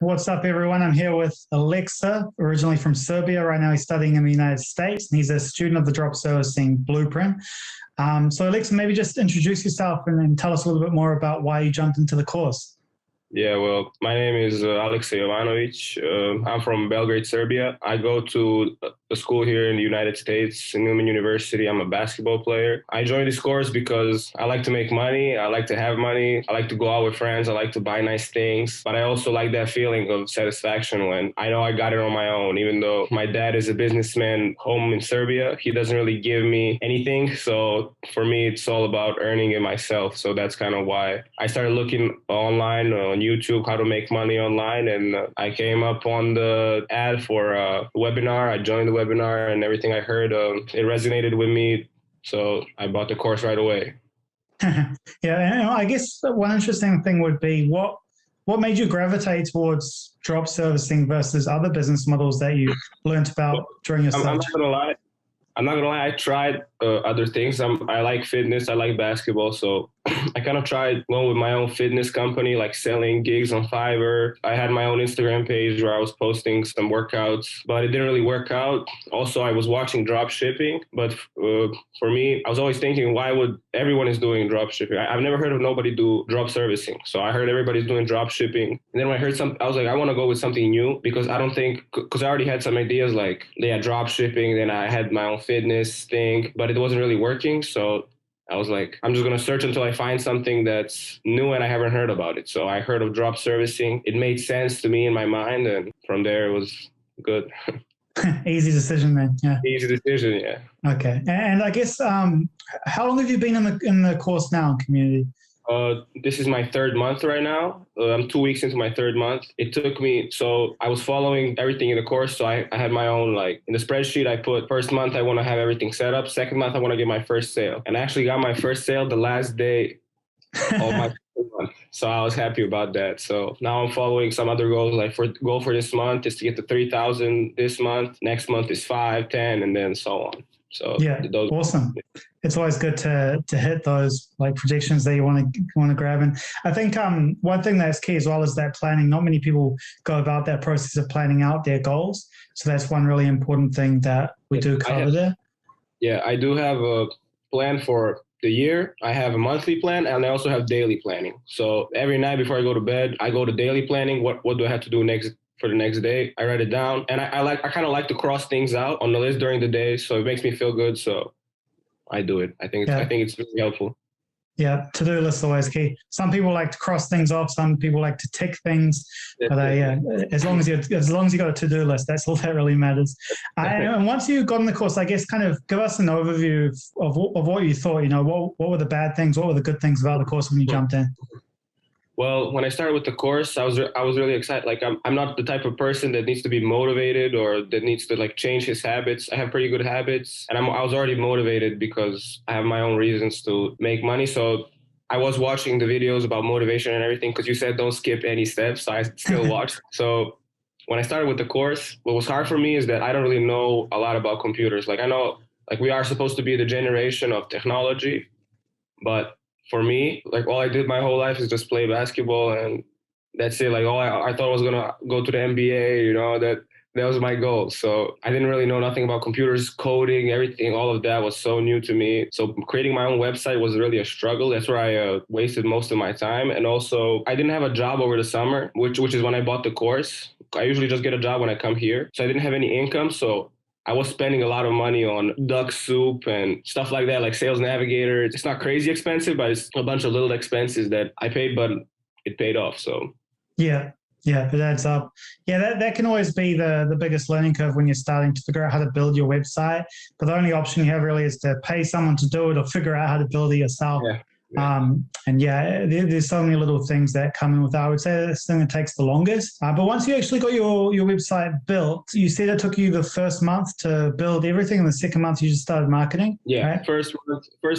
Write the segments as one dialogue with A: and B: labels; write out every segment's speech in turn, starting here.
A: What's up, everyone? I'm here with Aleksa, originally from Serbia. Right now, he's studying in the United States, and he's a student of the drop servicing blueprint. So, Aleksa, maybe just introduce yourself and then tell us a little bit more about why you jumped into the course.
B: Yeah, well, my name is Aleksa. I'm from Belgrade, Serbia. I go to a school here in the United States, Newman University. I'm a basketball player. I joined this course because I like to make money. I like to have money. I like to go out with friends. I like to buy nice things. But I also like that feeling of satisfaction when I know I got it on my own. Even though my dad is a businessman home in Serbia, he doesn't really give me anything. So for me, it's all about earning it myself. So that's kind of why I started looking online on YouTube how to make money online, and I came up on the ad for a webinar. I joined the webinar, and everything I heard, it resonated with me, so I bought the course right away.
A: Yeah, and I guess one interesting thing would be what made you gravitate towards drop servicing versus other business models that you learned about during your search?
B: I'm not gonna lie. I tried other things. I like fitness. I like basketball. So I kind of tried going with my own fitness company, like selling gigs on Fiverr. I had my own Instagram page where I was posting some workouts, but it didn't really work out. Also, I was watching drop shipping, but for me, I was always thinking, why would everyone is doing drop shipping? I've never heard of nobody do drop servicing. So I heard everybody's doing drop shipping. And then when I heard I was like, I want to go with something new because I already had some ideas like, yeah, drop shipping. Then I had my own fitness thing, but it wasn't really working. So I was like, I'm just going to search until I find something that's new and I haven't heard about it. So I heard of drop servicing. It made sense to me in my mind. And from there, it was good.
A: Easy decision, man. Yeah.
B: Easy decision, yeah.
A: Okay. And I guess, how long have you been in the course now in community?
B: This is my third month right now. I'm 2 weeks into my third month. It took me, so I was following everything in the course. So I had my own, like in the spreadsheet, I put first month, I want to have everything set up. Second month, I want to get my first sale. And I actually got my first sale the last day of my month. So I was happy about that. So now I'm following some other goals. Like goal for this month is to get to 3,000 this month. Next month is 5, 10, and then so on. So
A: yeah, awesome. It's always good to hit those like projections that you want to grab. And I think one thing that's key as well is that planning. Not many people go about that process of planning out their goals. So that's one really important thing that we do cover there. Yeah,
B: I do have a plan for the year. I have a monthly plan and I also have daily planning. So every night before I go to bed, I go to daily planning. What do I have to do next for the next day? I write it down, and I kind of like to cross things out on the list during the day, so it makes me feel good. So I do it. I think it's really helpful.
A: Yeah, to-do list is always key. Some people like to cross things off. Some people like to tick things. But as long as you got a to-do list, that's all that really matters. And once you got in the course, I guess kind of give us an overview of what you thought. You know, what were the bad things? What were the good things about the course when you jumped in?
B: Well, when I started with the course, I was really excited. Like I'm not the type of person that needs to be motivated or that needs to like change his habits. I have pretty good habits, and I was already motivated because I have my own reasons to make money. So I was watching the videos about motivation and everything because you said don't skip any steps. So I still watched. So when I started with the course, what was hard for me is that I don't really know a lot about computers. Like I know like we are supposed to be the generation of technology, but for me, like all I did my whole life is just play basketball, and that's it. Like I thought I was gonna go to the NBA, you know, that was my goal. So I didn't really know nothing about computers, coding, everything. All of that was so new to me. So creating my own website was really a struggle. That's where I wasted most of my time. And also I didn't have a job over the summer, which is when I bought the course. I usually just get a job when I come here. So I didn't have any income. So I was spending a lot of money on duck soup and stuff like that, like Sales Navigator. It's not crazy expensive, but it's a bunch of little expenses that I paid, but it paid off. So
A: yeah, it adds up. Yeah, that can always be the biggest learning curve when you're starting to figure out how to build your website. But the only option you have really is to pay someone to do it or figure out how to build it yourself.
B: Yeah.
A: There's so many little things that come in with that. I would say this thing that takes the longest. But once you actually got your website built, you said it took you the first month to build everything, and the second month you just started marketing.
B: Yeah, right? First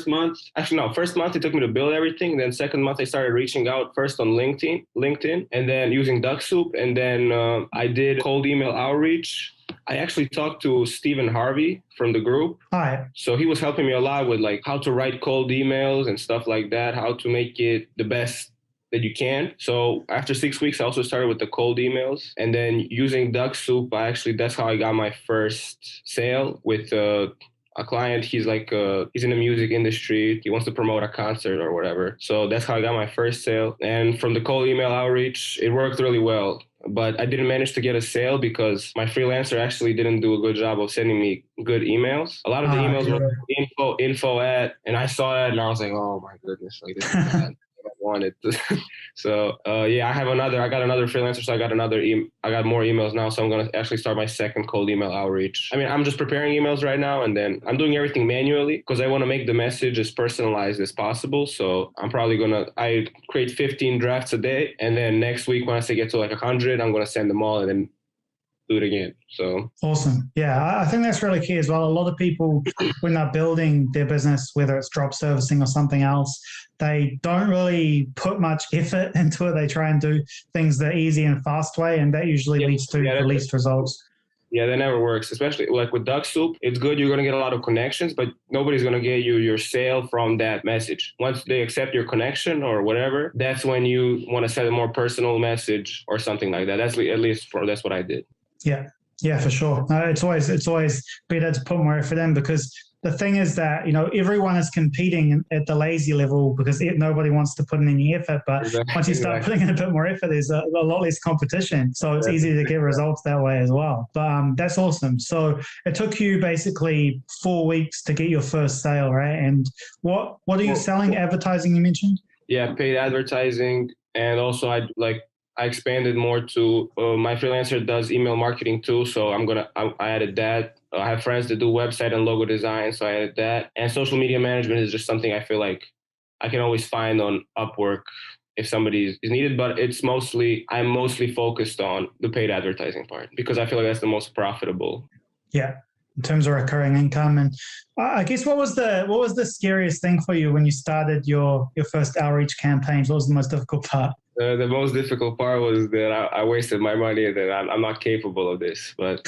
B: month it took me to build everything. Then second month I started reaching out first on LinkedIn, and then using DuckSoup, and then I did cold email outreach. I actually talked to Stephen Harvey from the group.
A: Hi.
B: So he was helping me a lot with like how to write cold emails and stuff like that, how to make it the best that you can. So after 6 weeks, I also started with the cold emails, and then using Duck Soup, that's how I got my first sale with a client. He's he's in the music industry. He wants to promote a concert or whatever. So that's how I got my first sale. And from the cold email outreach, it worked really well. But I didn't manage to get a sale because my freelancer actually didn't do a good job of sending me good emails. A lot of the emails were info at, and I saw that and I was like, oh my goodness, like this is bad. I wanted to. So yeah, I got another freelancer, so I got more emails now. So I'm gonna actually start my second cold email outreach. I mean, I'm just preparing emails right now, and then I'm doing everything manually because I want to make the message as personalized as possible. So I'm probably I create 15 drafts a day, and then next week when I say get to like 100, I'm gonna send them all and then do it again. So
A: awesome. Yeah, I think that's really key as well. A lot of people, when they're building their business, whether it's drop servicing or something else, they don't really put much effort into it. They try and do things the easy and fast way, and that usually leads to the least results.
B: Yeah, that never works, especially like with Duck Soup. It's good. You're going to get a lot of connections, but nobody's going to get you your sale from that message. Once they accept your connection or whatever, that's when you want to send a more personal message or something like that. That's what I did.
A: Yeah, for sure. It's always better to put more effort in, because the thing is that, everyone is competing at the lazy level because nobody wants to put in any effort. But once you start putting in a bit more effort, there's a lot less competition. So it's easy to get results that way as well. But that's awesome. So it took you basically 4 weeks to get your first sale, right? And what are you selling? Advertising, you mentioned?
B: Yeah, paid advertising. And also I expanded more to my freelancer does email marketing too. So I added that. I have friends that do website and logo design, so I added that. And social media management is just something I feel like I can always find on Upwork if somebody is needed. But I'm mostly focused on the paid advertising part because I feel like that's the most profitable.
A: Yeah, in terms of recurring income. And I guess what was the scariest thing for you when you started your first outreach campaigns? What was the most difficult part?
B: The most difficult part was that I wasted my money and that I'm not capable of this. But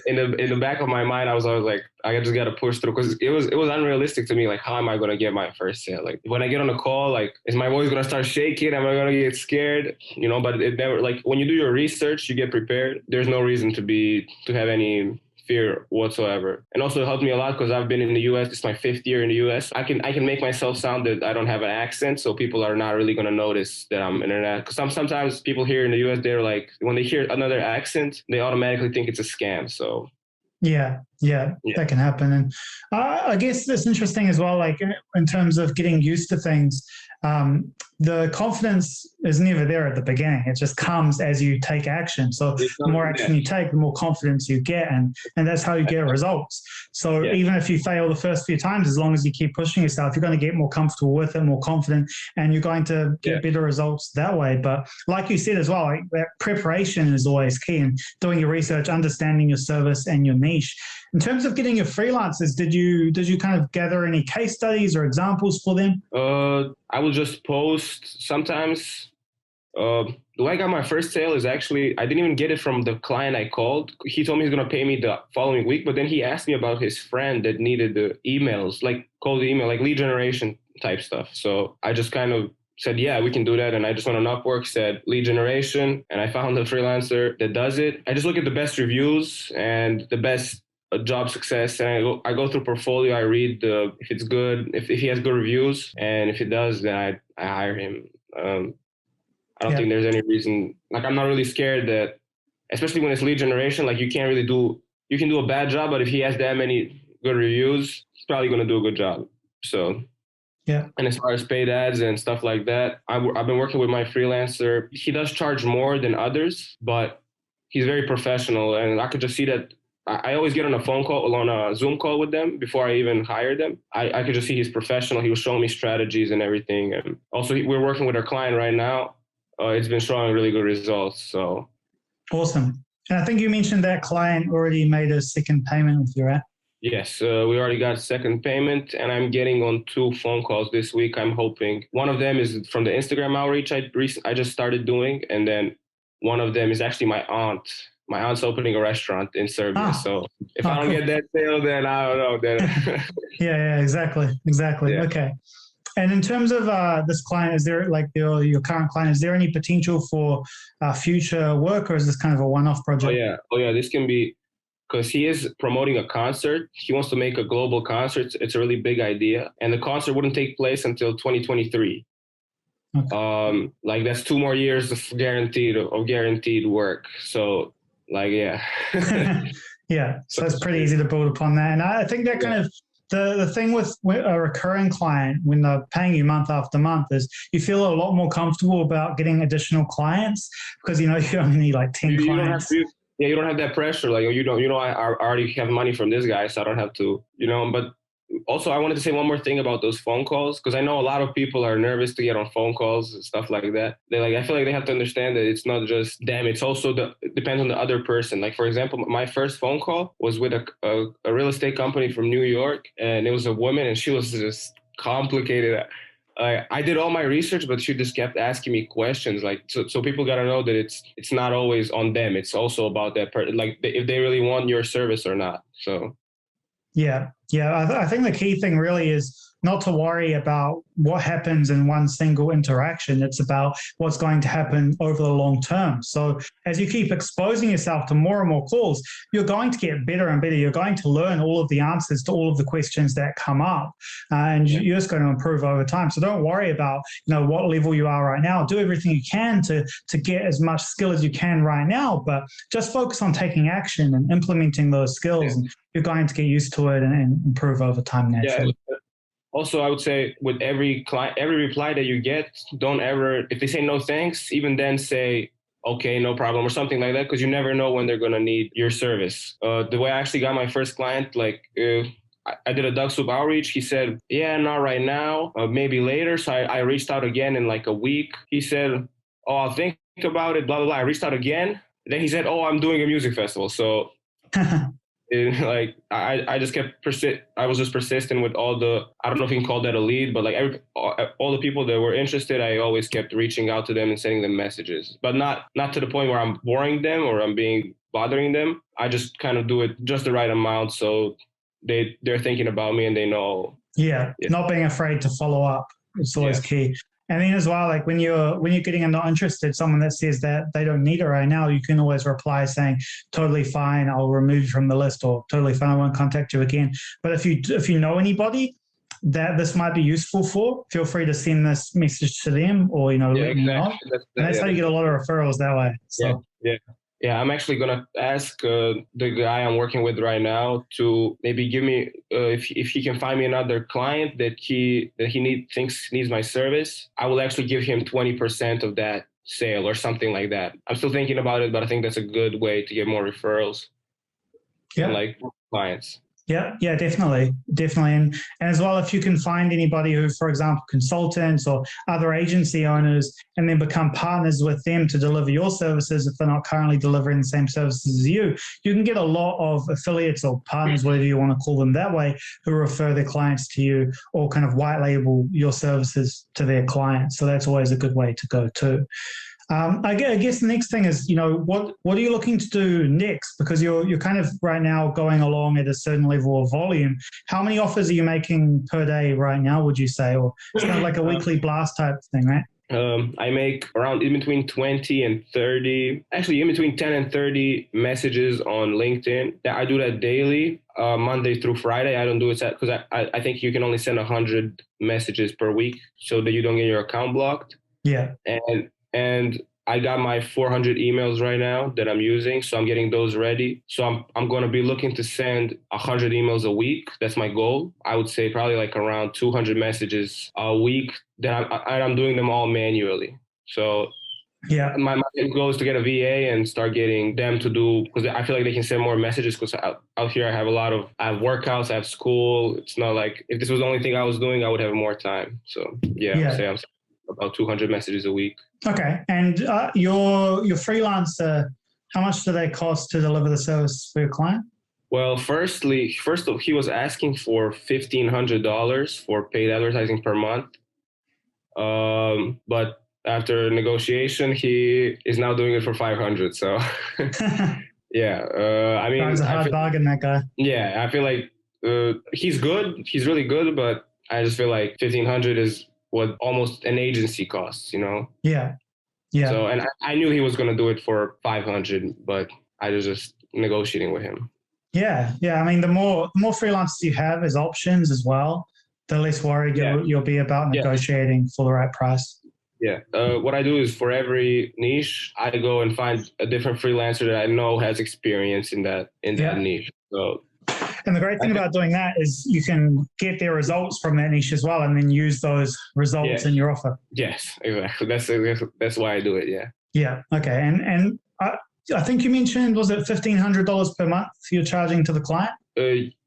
B: in the back of my mind, I was always like, I just got to push through because it was unrealistic to me. Like, how am I going to get my first sale? Like, when I get on a call, like, is my voice going to start shaking? Am I going to get scared? But it never, like, when you do your research, you get prepared. There's no reason to have any fear whatsoever. And also it helped me a lot because I've been in the US. It's my 5th year in the US. I can make myself sound that I don't have an accent, so people are not really going to notice that I'm internet. Because sometimes people here in the US, they're like, when they hear another accent, they automatically think it's a scam. So
A: yeah, that can happen. And I guess that's interesting as well, like in terms of getting used to things. The confidence is never there at the beginning. It just comes as you take action. So the more action you take, the more confidence you get, and that's how you get results. So even if you fail the first few times, as long as you keep pushing yourself, you're going to get more comfortable with it, more confident, and you're going to get better results that way. But like you said as well, like that preparation is always key, and doing your research, understanding your service and your niche. In terms of getting your freelancers, did you kind of gather any case studies or examples for them?
B: I will just post sometimes. The way I got my first sale is actually, I didn't even get it from the client I called. He told me he's going to pay me the following week, but then he asked me about his friend that needed the emails, like cold email, like lead generation type stuff. So I just kind of said, yeah, we can do that. And I just went on Upwork, said lead generation, and I found a freelancer that does it. I just look at the best reviews and the best job success, and I go through portfolio. I read if it's good, if he has good reviews, and if it does, then I hire him. I don't think there's any reason. Like, I'm not really scared that, especially when it's lead generation. Like, you can do a bad job, but if he has that many good reviews, he's probably going to do a good job. So.
A: Yeah.
B: And as far as paid ads and stuff like that, I've been working with my freelancer. He does charge more than others, but he's very professional, and I could just see that. I always get on a Zoom call with them before I even hire them. I could just see he's professional. He was showing me strategies and everything. And also we're working with our client right now. It's been showing really good results. So
A: awesome. And I think you mentioned that client already made a second payment with you, right?
B: Yes, we already got second payment, and I'm getting on 2 phone calls this week. I'm hoping one of them is from the Instagram outreach I just started doing, and then one of them is actually my aunt. My aunt's opening a restaurant in Serbia. So if I don't get that sale, then I don't know. Then
A: yeah, exactly.
B: Yeah.
A: Okay. And in terms of this client, is there like your current client, is there any potential for future work, or is this kind of a one-off project?
B: Oh yeah, this can be, because he is promoting a concert. He wants to make a global concert. It's a really big idea. And the concert wouldn't take place until 2023. Okay. Like that's 2 more years of guaranteed work. So like, yeah.
A: Yeah. So it's pretty easy to build upon that. And I think that kind of the thing with a recurring client, when they're paying you month after month, is you feel a lot more comfortable about getting additional clients because, you only need like 10 clients.
B: You don't have that pressure. Like, I already have money from this guy, so I don't have to, but also I wanted to say one more thing about those phone calls, because I know a lot of people are nervous to get on phone calls and stuff like that. I feel like they have to understand that it's not just them. It's also it depends on the other person. Like, for example, my first phone call was with a real estate company from New York, and it was a woman, and she was just complicated. I did all my research, but she just kept asking me questions. Like, so people got to know that it's not always on them. It's also about that person, like if they really want your service or not. So.
A: Yeah. I think the key thing really is not to worry about what happens in one single interaction. It's about what's going to happen over the long term. So as you keep exposing yourself to more and more calls, you're going to get better and better. You're going to learn all of the answers to all of the questions that come up, and you're just going to improve over time. So don't worry about what level you are right now. Do everything you can to get as much skill as you can right now, but just focus on taking action and implementing those skills, and you're going to get used to it and improve over time naturally.
B: Yeah. Also, I would say with every client, every reply that you get, don't ever, if they say no thanks, even then say, okay, no problem, or something like that, because you never know when they're going to need your service. The way I actually got my first client, I did a duck soup outreach. He said, yeah, not right now, maybe later. So I reached out again in like a week. He said, oh, I'll think about it, blah, blah, blah. I reached out again. Then he said, oh, I'm doing a music festival. So I just kept I was just persistent with all I don't know if you can call that a lead, but all the people that were interested, I always kept reaching out to them and sending them messages, but not to the point where I'm boring them or I'm bothering them. I just kind of do it just the right amount, so they're thinking about me and they know.
A: Yeah. Not being afraid to follow up. It's always key. And then as well, like when you're getting a not interested, someone that says that they don't need it right now, you can always reply saying, totally fine, I'll remove you from the list, or totally fine, I won't contact you again. But if you know anybody that this might be useful for, feel free to send this message to them, or let me know. And that's how you get a lot of referrals that way. So.
B: Yeah, I'm actually gonna ask the guy I'm working with right now to maybe give me if he can find me another client that he thinks needs my service. I will actually give him 20% of that sale or something like that. I'm still thinking about it, but I think that's a good way to get more referrals and clients.
A: Yeah, definitely. And as well, if you can find anybody who, for example, consultants or other agency owners, and then become partners with them to deliver your services if they're not currently delivering the same services as you can get a lot of affiliates or partners, whatever you want to call them that way, who refer their clients to you or kind of white label your services to their clients. So that's always a good way to go too. I guess the next thing is, what are you looking to do next? Because you're kind of right now going along at a certain level of volume. How many offers are you making per day right now, would you say? Or it's kind of like a weekly blast type thing, right?
B: I make around in between 20 and 30, actually in between 10 and 30 messages on LinkedIn. I do that daily, Monday through Friday. I don't do it because I think you can only send 100 messages per week so that you don't get your account blocked.
A: Yeah.
B: And I got my 400 emails right now that I'm using, so I'm getting those ready. So I'm going to be looking to send 100 emails a week. That's my goal. I would say probably like around 200 messages a week that I'm doing them all manually. So my goal is to get a VA and start getting them to do, because I feel like they can send more messages, because out here I have I have workouts, I have school. It's not like if this was the only thing I was doing, I would have more time. So I would say I'm about 200 messages a week.
A: Okay. And your Freelancer, how much do they cost to deliver the service for your client?
B: Well, first he was asking for $1,500 for paid advertising per month. But after negotiation, he is now doing it for $500. So I mean,
A: that was a hard bargain, that guy.
B: Yeah, I feel like he's good. He's really good, but I just feel like 1,500 is what almost an agency costs, you know?
A: Yeah. Yeah.
B: So, and I knew he was going to do it for 500, but I was just negotiating with him.
A: Yeah. Yeah. I mean, the more freelancers you have as options as well, the less worried you'll be about negotiating for the right price.
B: Yeah. What I do is for every niche, I go and find a different freelancer that I know has experience in that niche. So,
A: and the great thing about doing that is you can get their results from that niche as well, and then use those results in your offer.
B: Yes, exactly. That's why I do it. Yeah.
A: Yeah. Okay. And I think you mentioned, was it $1,500 per month you're charging to the client?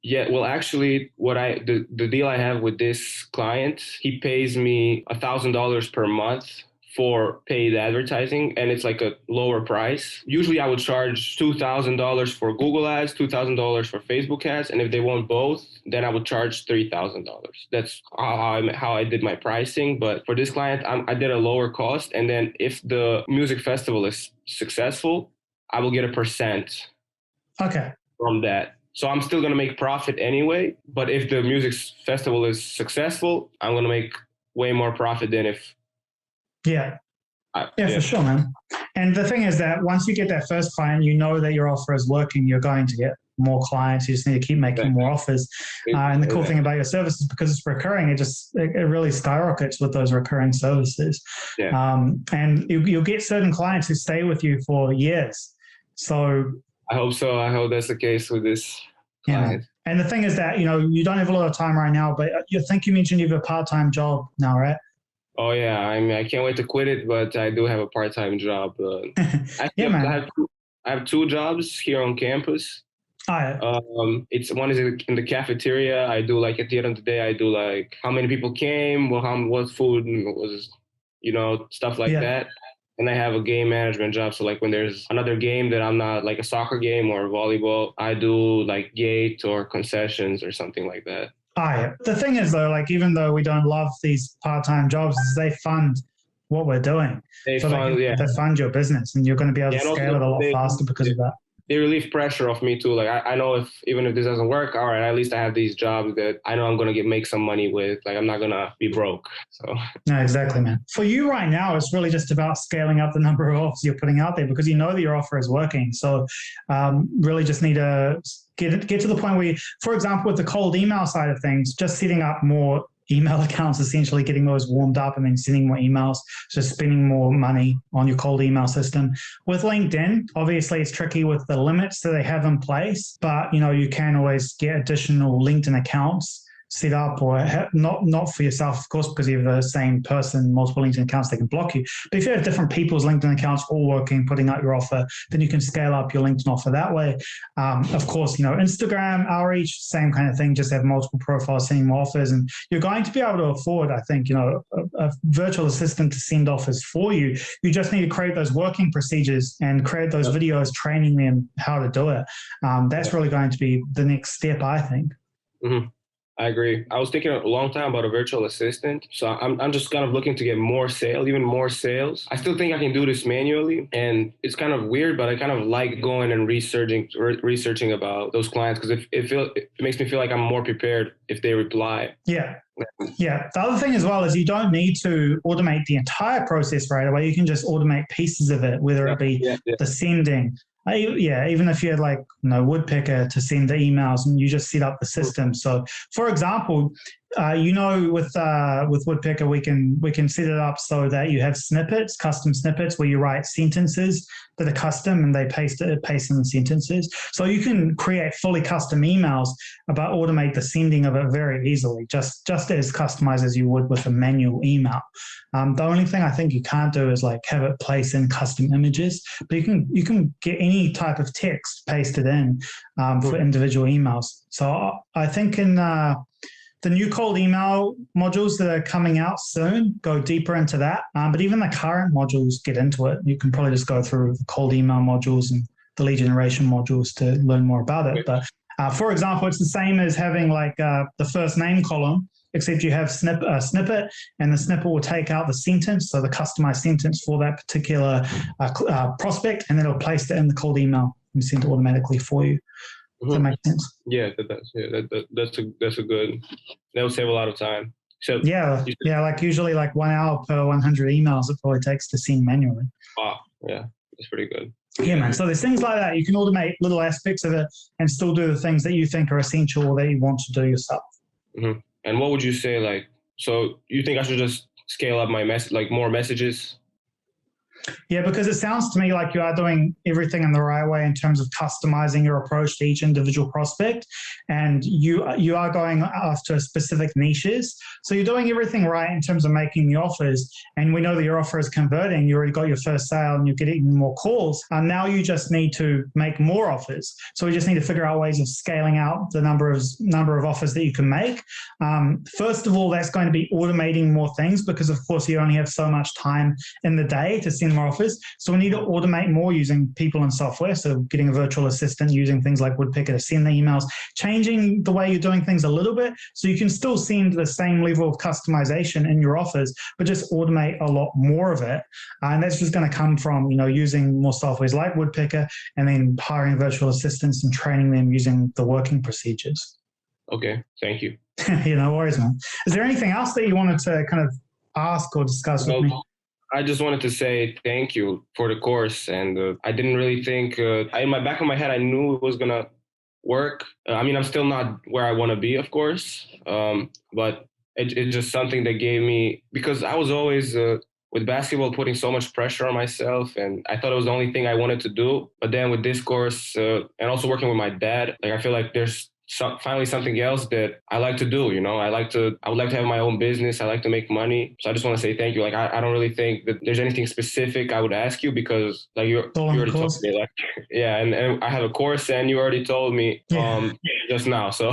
B: Yeah. Well, actually, the deal I have with this client, he pays me $1,000 per month for paid advertising, and it's like a lower price. Usually I would charge $2,000 for Google ads, $2,000 for Facebook ads, and if they want both, then I would charge $3,000. That's how I did my pricing. But for this client, I did a lower cost, and then if the music festival is successful, I will get a percent from that. So I'm still going to make profit anyway, but if the music festival is successful, I'm going to make way more profit than if
A: Yeah, for sure, man. And the thing is that once you get that first client, you know that your offer is working. You're going to get more clients. You just need to keep making more offers. And the cool thing about your services, because it's recurring, it really skyrockets with those recurring services. And you'll get certain clients who stay with you for years. So
B: I hope so. I hope that's the case with this client.
A: And the thing is that, you don't have a lot of time right now, but I think you mentioned you have a part-time job now, right?
B: Oh yeah, I mean, I can't wait to quit it, but I do have a part-time job. I have two jobs here on campus. One is in the cafeteria. I do like at the end of the day, I do like how many people came, what food was, stuff like that. And I have a game management job. So like when there's another game that I'm not, like a soccer game or volleyball, I do like gate or concessions or something like that.
A: The thing is, though, like even though we don't love these part-time jobs, they fund what we're doing. They fund your business, and you're going to be able to scale it a lot faster because of that.
B: They relieve pressure off me too. Like I know even if this doesn't work, all right, at least I have these jobs that I know I'm going to make some money with. Like I'm not going to be broke. So
A: no, exactly, man. For you right now, it's really just about scaling up the number of offers you're putting out there, because you know that your offer is working. So really just need to get to the point where for example, with the cold email side of things, just setting up more email accounts, essentially getting those warmed up and then sending more emails, just spending more money on your cold email system. With LinkedIn, obviously it's tricky with the limits that they have in place, but you can always get additional LinkedIn accounts set up, or not for yourself, of course, because you're the same person, multiple LinkedIn accounts, they can block you. But if you have different people's LinkedIn accounts all working, putting out your offer, then you can scale up your LinkedIn offer that way. Of course, Instagram outreach, same kind of thing, just have multiple profiles sending more offers, and you're going to be able to afford, I think, a virtual assistant to send offers for you. You just need to create those working procedures and create those videos training them how to do it. That's really going to be the next step, I think.
B: Mm-hmm. I agree. I was thinking a long time about a virtual assistant. So I'm just kind of looking to get even more sales. I still think I can do this manually, and it's kind of weird, but I kind of like going and researching about those clients, because it makes me feel like I'm more prepared if they reply.
A: Yeah. The other thing as well is you don't need to automate the entire process right away. You can just automate pieces of it, whether it be the sending. Even if you had Woodpecker to send the emails, and you just set up the system. So, for example, with Woodpecker, we can set it up so that you have custom snippets, where you write sentences that are custom, and they paste in the sentences. So you can create fully custom emails, but automate the sending of it very easily, just as customized as you would with a manual email. The only thing I think you can't do is have it place in custom images, but you can get any type of text pasted in for individual emails. So I think in the new cold email modules that are coming out soon go deeper into that. But even the current modules get into it. You can probably just go through the cold email modules and the lead generation modules to learn more about it. But for example, it's the same as having the first name column, except you have a snippet, and the snippet will take out the sentence, so the customized sentence for that particular prospect, and then it'll place it in the cold email and send it automatically for you. Does that make sense?
B: Yeah, that does. Yeah, that's a good That would save a lot of time. So
A: Yeah, yeah, like usually like 1 hour per 100 emails it probably takes to send manually.
B: wow, yeah, that's pretty good.
A: Yeah, man. So there's things like that. You can automate little aspects of it and still do the things that you think are essential or that you want to do yourself.
B: Mm-hmm. And what would you say, like, so you think I should just scale up my like more messages?
A: Yeah, because it sounds to me like you are doing everything in the right way in terms of customizing your approach to each individual prospect, and you are going after specific niches. So you're doing everything right in terms of making the offers, and we know that your offer is converting. You already got your first sale, and you're getting more calls. Now you just need to make more offers. So we just need to figure out ways of scaling out the number of offers that you can make. First of all, that's going to be automating more things because, of course, you only have so much time in the day to send more offers. So we need to automate more using people and software. So getting a virtual assistant, using things like Woodpecker to send the emails, changing the way you're doing things a little bit so you can still send the same level of customization in your offers, but just automate a lot more of it. And that's just going to come from, using more softwares like Woodpecker and then hiring virtual assistants and training them using the working procedures.
B: Okay, thank you.
A: No worries, man. Is there anything else that you wanted to kind of ask or discuss with me?
B: I just wanted to say thank you for the course. And I didn't really think, in my back of my head, I knew it was going to work. I'm still not where I want to be, of course. But it's just something that gave me, because I was always with basketball putting so much pressure on myself. And I thought it was the only thing I wanted to do. But then with this course and also working with my dad, like I feel like there's finally something else that I like to do. I would like to have my own business. I like to make money. So I just want to say thank you. Like, I don't really think that there's anything specific I would ask you because like you already told me, like, yeah. And I have a course and you already told me just now. So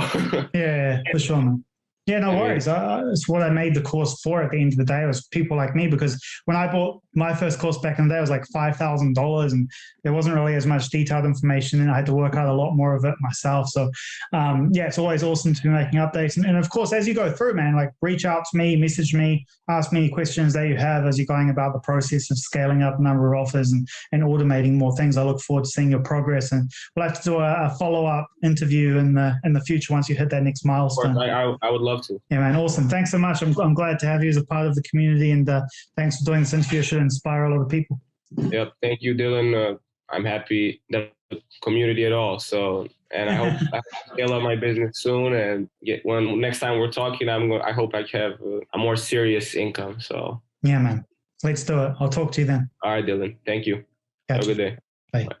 A: yeah, for sure, man. Yeah, no worries. It's what I made the course for at the end of the day. It was people like me, because when I bought my first course back in the day, it was like $5,000 and there wasn't really as much detailed information and I had to work out a lot more of it myself. So it's always awesome to be making updates. And of course, as you go through, man, like reach out to me, message me, ask me any questions that you have as you're going about the process of scaling up a number of offers and automating more things. I look forward to seeing your progress, and we'll have to do a follow-up interview in the future once you hit that next milestone.
B: I would love to.
A: Yeah, man, awesome. Thanks so much. I'm glad to have you as a part of the community, and thanks for doing this interview. It should inspire a lot of people.
B: Yep. Thank you, Dylan. I'm happy that the community at all. So, and I hope I scale up my business soon and when next time we're talking, I hope I have a more serious income. So
A: yeah, man, let's do it. I'll talk to you then.
B: All right, Dylan. Thank you.
A: Gotcha.
B: Have a good day.
A: Bye. Bye.